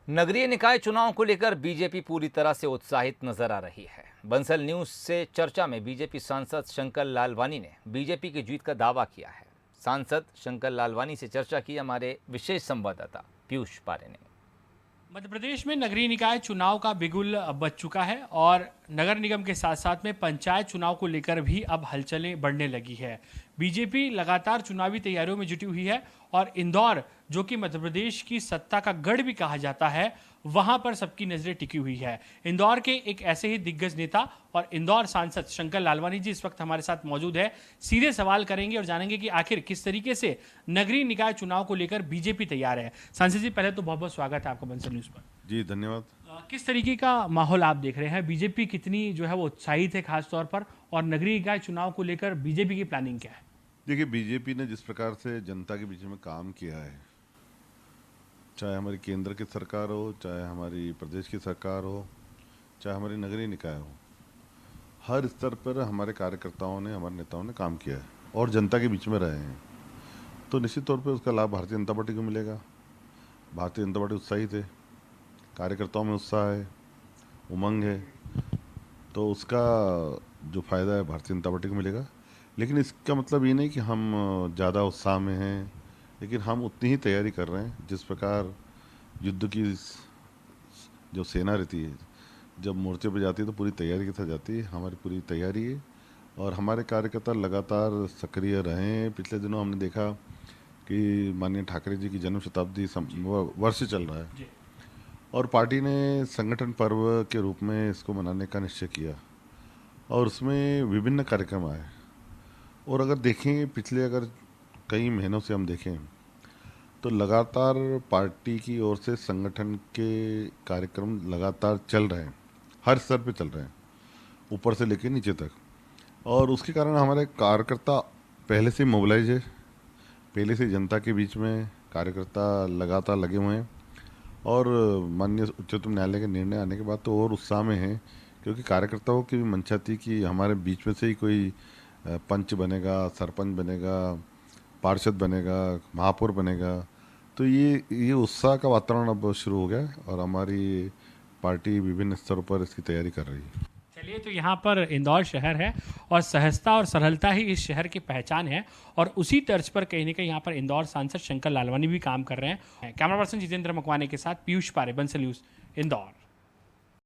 नगरीय निकाय चुनाव को लेकर बीजेपी पूरी तरह से उत्साहित नजर आ रही है। बंसल न्यूज से चर्चा में बीजेपी सांसद शंकर लालवानी ने बीजेपी की जीत का दावा किया है। सांसद शंकर लालवानी से चर्चा की हमारे विशेष संवाददाता पीयूष पारे ने। मध्य प्रदेश में नगरीय निकाय चुनाव का बिगुल बज चुका है और नगर निगम के साथ साथ में पंचायत चुनाव को लेकर भी अब हलचलें बढ़ने लगी है। बीजेपी लगातार चुनावी तैयारियों में जुटी हुई है और इंदौर, जो कि मध्य प्रदेश की सत्ता का गढ़ भी कहा जाता है, वहां पर सबकी नजरें टिकी हुई है। इंदौर के एक ऐसे ही दिग्गज नेता और इंदौर सांसद शंकर लालवानी जी इस वक्त हमारे साथ मौजूद है। सीधे सवाल करेंगे और जानेंगे कि आखिर किस तरीके से नगरीय निकाय चुनाव को लेकर बीजेपी तैयार है। सांसद जी, पहले तो बहुत बहुत स्वागत है आपका बंसल न्यूज पर। जी धन्यवाद। किस तरीके का माहौल आप देख रहे हैं? बीजेपी कितनी जो है वो उत्साहित है खास तौर पर, और नगरीय निकाय चुनाव को लेकर बीजेपी की प्लानिंग क्या है? देखिए, बीजेपी ने जिस प्रकार से जनता के बीच में काम किया है, चाहे हमारी केंद्र की सरकार हो, चाहे हमारी प्रदेश की सरकार हो, चाहे हमारी नगरीय निकाय हो, हर स्तर पर हमारे कार्यकर्ताओं ने, हमारे नेताओं ने काम किया है और जनता के बीच में रहे हैं। तो निश्चित तौर पर उसका लाभ भारतीय जनता पार्टी को मिलेगा। भारतीय जनता पार्टी उत्साहित है, कार्यकर्ताओं में उत्साह है, उमंग है, तो उसका जो फ़ायदा है भारतीय जनता पार्टी को मिलेगा। लेकिन इसका मतलब ये नहीं कि हम ज़्यादा उत्साह में हैं, लेकिन हम उतनी ही तैयारी कर रहे हैं जिस प्रकार युद्ध की जो सेना रहती है, जब मोर्चे पर जाती है तो पूरी तैयारी के साथ जाती है। हमारी पूरी तैयारी है और हमारे कार्यकर्ता लगातार सक्रिय रहे हैं। पिछले दिनों हमने देखा कि माननीय ठाकरे जी की जन्म शताब्दी वर्ष चल रहा है और पार्टी ने संगठन पर्व के रूप में इसको मनाने का निश्चय किया और उसमें विभिन्न कार्यक्रम आए। और अगर देखें, अगर कई महीनों से हम देखें तो लगातार पार्टी की ओर से संगठन के कार्यक्रम लगातार चल रहे हैं, हर स्तर पे चल रहे हैं, ऊपर से लेकर नीचे तक। और उसके कारण हमारे कार्यकर्ता पहले से मोबिलाइज है, पहले से जनता के बीच में कार्यकर्ता लगातार लगे हुए हैं और माननीय उच्चतम न्यायालय के निर्णय आने के बाद तो और उत्साह में है, क्योंकि कार्यकर्ताओं की भी मंशा थी कि हमारे बीच में से ही कोई पंच बनेगा, सरपंच बनेगा, पार्षद बनेगा, महापौर बनेगा। तो ये उत्साह का वातावरण अब शुरू हो गया है और हमारी पार्टी विभिन्न स्तरों पर इसकी तैयारी कर रही है। चलिए, तो यहाँ पर इंदौर शहर है और सहजता और सरलता ही इस शहर की पहचान है और उसी तर्ज पर कहीं ना कहीं यहाँ पर इंदौर सांसद शंकर लालवानी भी काम कर रहे हैं। कैमरा पर्सन जितेंद्र मकवाने के साथ पीयूष पारे, बंसल न्यूज, इंदौर।